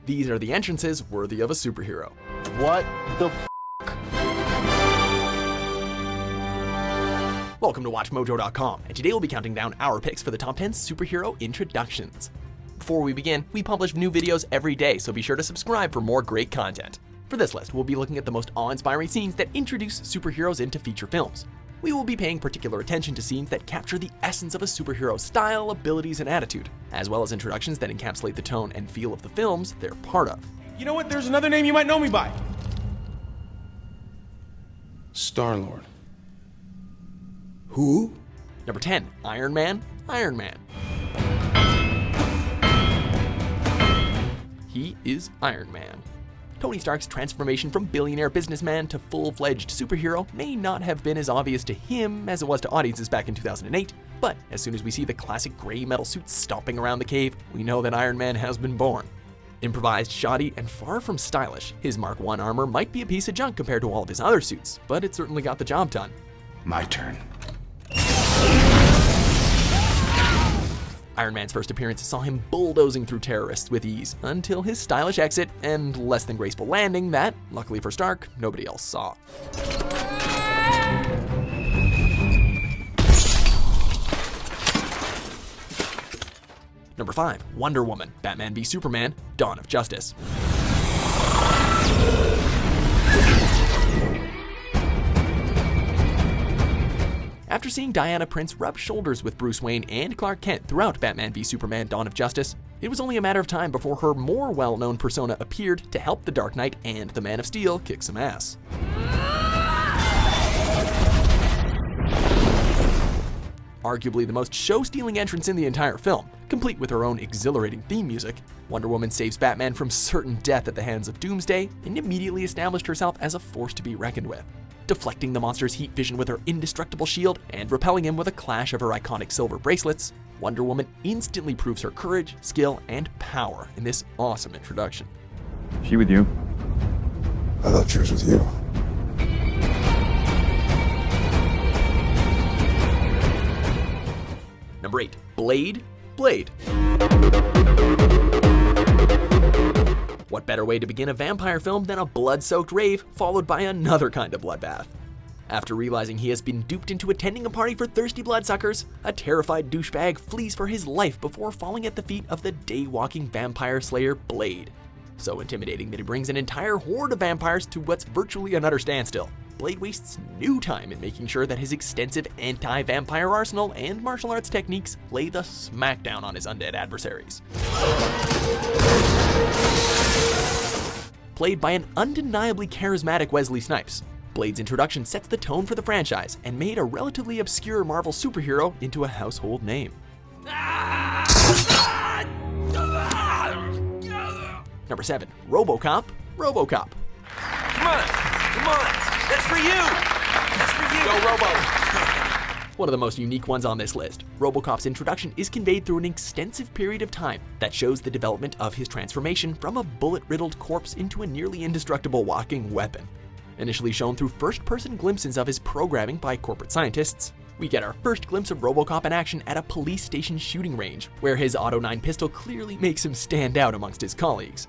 These are the entrances worthy of a superhero. What the f***? Welcome to WatchMojo.com, and today we'll be counting down our picks for the top 10 superhero introductions. Before we begin, we publish new videos every day, so be sure to subscribe for more great content. For this list, we'll be looking at the most awe-inspiring scenes that introduce superheroes into feature films. We will be paying particular attention to scenes that capture the essence of a superhero's style, abilities, and attitude, as well as introductions that encapsulate the tone and feel of the films they're part of. You know what? There's another name you might know me by. Starlord. Who? Number 10, Iron Man. Iron Man. He is Iron Man. Tony Stark's transformation from billionaire businessman to full-fledged superhero may not have been as obvious to him as it was to audiences back in 2008, but as soon as we see the classic gray metal suits stomping around the cave, we know that Iron Man has been born. Improvised, shoddy, and far from stylish, his Mark I armor might be a piece of junk compared to all of his other suits, but it certainly got the job done. My turn. Iron Man's first appearance saw him bulldozing through terrorists with ease, until his stylish exit and less than graceful landing that, luckily for Stark, nobody else saw. Number 5, Wonder Woman, Batman v Superman, Dawn of Justice. After seeing Diana Prince rub shoulders with Bruce Wayne and Clark Kent throughout Batman v Superman Dawn of Justice, it was only a matter of time before her more well-known persona appeared to help the Dark Knight and the Man of Steel kick some ass. Arguably the most show-stealing entrance in the entire film, complete with her own exhilarating theme music, Wonder Woman saves Batman from certain death at the hands of Doomsday and immediately established herself as a force to be reckoned with. Deflecting the monster's heat vision with her indestructible shield and repelling him with a clash of her iconic silver bracelets, Wonder Woman instantly proves her courage, skill, and power in this awesome introduction. She with you? I thought she was with you. Number 8, Blade. Blade. What better way to begin a vampire film than a blood-soaked rave followed by another kind of bloodbath? After realizing he has been duped into attending a party for thirsty bloodsuckers, a terrified douchebag flees for his life before falling at the feet of the day-walking vampire slayer Blade. So intimidating that he brings an entire horde of vampires to what's virtually an utter standstill. Blade wastes no time in making sure that his extensive anti-vampire arsenal and martial arts techniques lay the smackdown on his undead adversaries. Played by an undeniably charismatic Wesley Snipes, Blade's introduction sets the tone for the franchise and made a relatively obscure Marvel superhero into a household name. Number 7, RoboCop. RoboCop. Come on, that's for you! That's for you! Go Robo! One of the most unique ones on this list, RoboCop's introduction is conveyed through an extensive period of time that shows the development of his transformation from a bullet-riddled corpse into a nearly indestructible walking weapon. Initially shown through first-person glimpses of his programming by corporate scientists, we get our first glimpse of RoboCop in action at a police station shooting range, where his Auto 9 pistol clearly makes him stand out amongst his colleagues.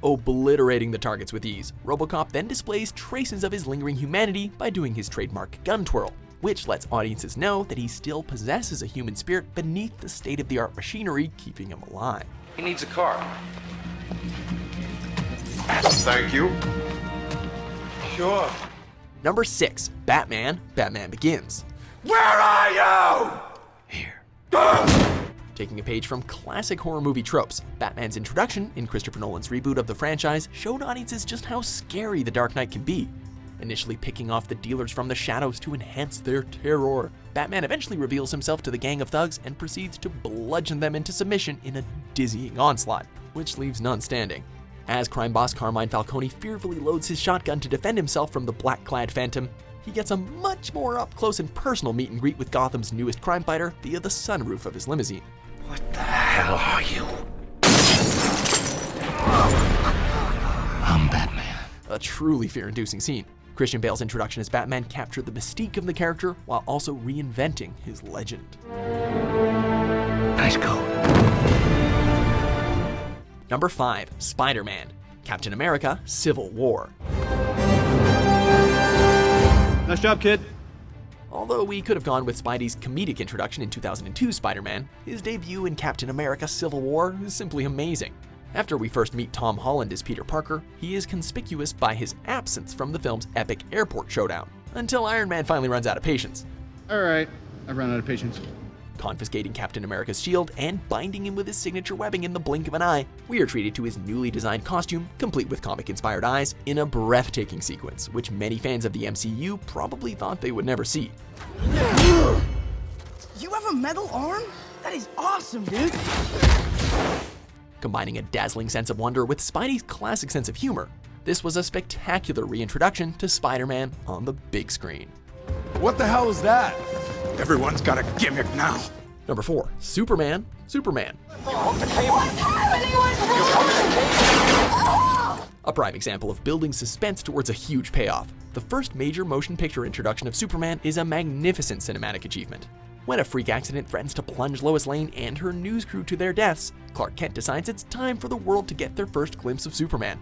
Obliterating the targets with ease, RoboCop then displays traces of his lingering humanity by doing his trademark gun twirl, which lets audiences know that he still possesses a human spirit beneath the state-of-the-art machinery keeping him alive. He needs a car. Thank you. Sure. Number 6, Batman. Batman Begins. Where are you? Here. Taking a page from classic horror movie tropes, Batman's introduction in Christopher Nolan's reboot of the franchise showed audiences just how scary the Dark Knight can be. Initially picking off the dealers from the shadows to enhance their terror, Batman eventually reveals himself to the gang of thugs and proceeds to bludgeon them into submission in a dizzying onslaught, which leaves none standing. As crime boss Carmine Falcone fearfully loads his shotgun to defend himself from the black-clad Phantom, he gets a much more up-close and personal meet and greet with Gotham's newest crime fighter via the sunroof of his limousine. What the hell are you? I'm Batman. A truly fear-inducing scene. Christian Bale's introduction as Batman captured the mystique of the character while also reinventing his legend. Nice coat. Number 5. Spider-Man, Captain America: Civil War. Nice job, kid. Although we could have gone with Spidey's comedic introduction in 2002 Spider-Man, his debut in Captain America: Civil War is simply amazing. After we first meet Tom Holland as Peter Parker, he is conspicuous by his absence from the film's epic airport showdown, until Iron Man finally runs out of patience. All right, I've run out of patience. Confiscating Captain America's shield and binding him with his signature webbing in the blink of an eye, we are treated to his newly designed costume, complete with comic-inspired eyes, in a breathtaking sequence, which many fans of the MCU probably thought they would never see. You have a metal arm? That is awesome, dude. Combining a dazzling sense of wonder with Spidey's classic sense of humor, this was a spectacular reintroduction to Spider-Man on the big screen. What the hell is that? Everyone's got a gimmick now. Number 4. Superman. A prime example of building suspense towards a huge payoff. The first major motion picture introduction of Superman is a magnificent cinematic achievement. When a freak accident threatens to plunge Lois Lane and her news crew to their deaths, Clark Kent decides it's time for the world to get their first glimpse of Superman.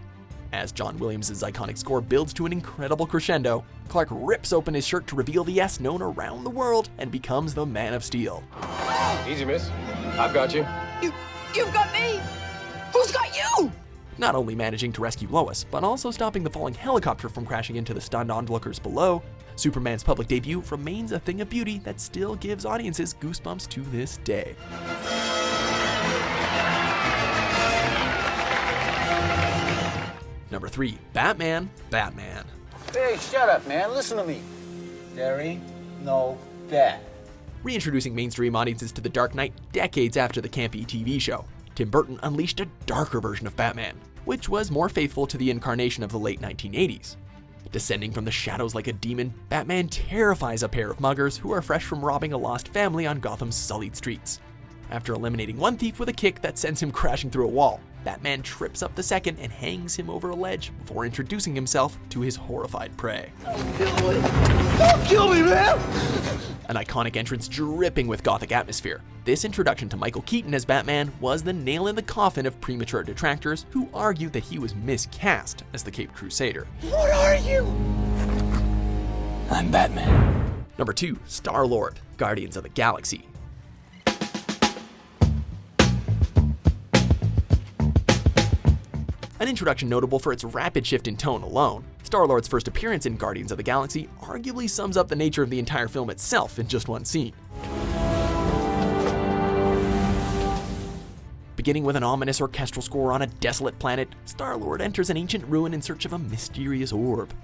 As John Williams' iconic score builds to an incredible crescendo, Clark rips open his shirt to reveal the S known around the world and becomes the Man of Steel. Easy, miss. I've got you. You've got me. Who's got you? Not only managing to rescue Lois, but also stopping the falling helicopter from crashing into the stunned onlookers below, Superman's public debut remains a thing of beauty that still gives audiences goosebumps to this day. Number 3. Batman. Hey, shut up, man. Listen to me. There ain't no bat. Reintroducing mainstream audiences to The Dark Knight decades after the campy TV show, Tim Burton unleashed a darker version of Batman, which was more faithful to the incarnation of the late 1980s. Descending from the shadows like a demon, Batman terrifies a pair of muggers who are fresh from robbing a lost family on Gotham's sullied streets. After eliminating one thief with a kick that sends him crashing through a wall, Batman trips up the second and hangs him over a ledge before introducing himself to his horrified prey. Don't kill me, man! An iconic entrance dripping with gothic atmosphere, this introduction to Michael Keaton as Batman was the nail in the coffin of premature detractors who argued that he was miscast as the Caped Crusader. What are you? I'm Batman. Number 2. Starlord, Guardians of the Galaxy. An introduction notable for its rapid shift in tone alone, Star-Lord's first appearance in Guardians of the Galaxy arguably sums up the nature of the entire film itself in just one scene. Beginning with an ominous orchestral score on a desolate planet, Star-Lord enters an ancient ruin in search of a mysterious orb.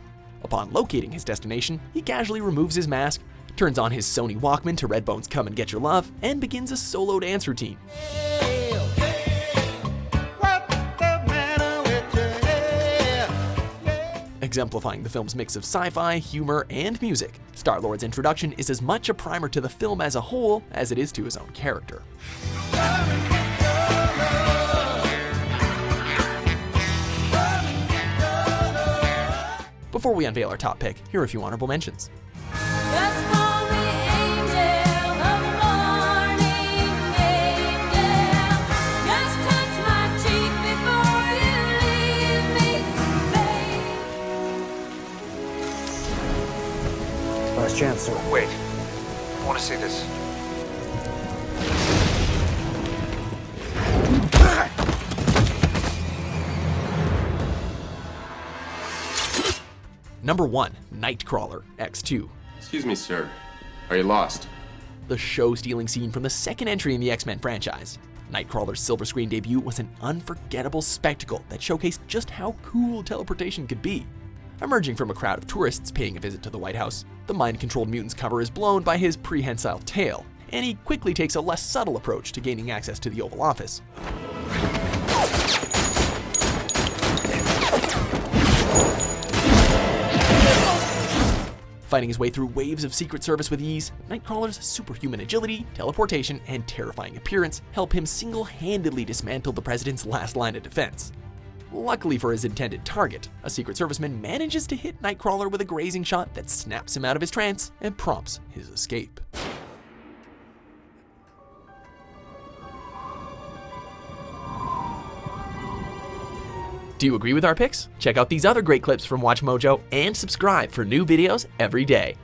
Upon locating his destination, he casually removes his mask, turns on his Sony Walkman to Redbone's Come and Get Your Love, and begins a solo dance routine. Exemplifying the film's mix of sci-fi, humor, and music, Star-Lord's introduction is as much a primer to the film as a whole as it is to his own character. Before we unveil our top pick, here are a few honorable mentions. Last chance, sir. Wait. I want to see this. Number 1. Nightcrawler, X2. Excuse me, sir. Are you lost? The show-stealing scene from the second entry in the X-Men franchise. Nightcrawler's silver screen debut was an unforgettable spectacle that showcased just how cool teleportation could be. Emerging from a crowd of tourists paying a visit to the White House, the mind-controlled mutant's cover is blown by his prehensile tail, and he quickly takes a less subtle approach to gaining access to the Oval Office. Fighting his way through waves of Secret Service with ease, Nightcrawler's superhuman agility, teleportation, and terrifying appearance help him single-handedly dismantle the president's last line of defense. Luckily for his intended target, a Secret Serviceman manages to hit Nightcrawler with a grazing shot that snaps him out of his trance and prompts his escape. 'Splash chance, sir. Wait. I want to see this. Number 1. Nightcrawler, X2. Excuse me, sir. Are you lost? The show-stealing scene from the second entry in the X-Men franchise. Nightcrawler's silver screen debut was an unforgettable spectacle that showcased just how cool teleportation could be. Emerging from a crowd of tourists paying a visit to the White House, the mind-controlled mutant's cover is blown by his prehensile tail, and he quickly takes a less subtle approach to gaining access to the Oval Office. Excuse me, sir. Are you lost? Do you agree with our picks? Check out these other great clips from WatchMojo and subscribe for new videos every day.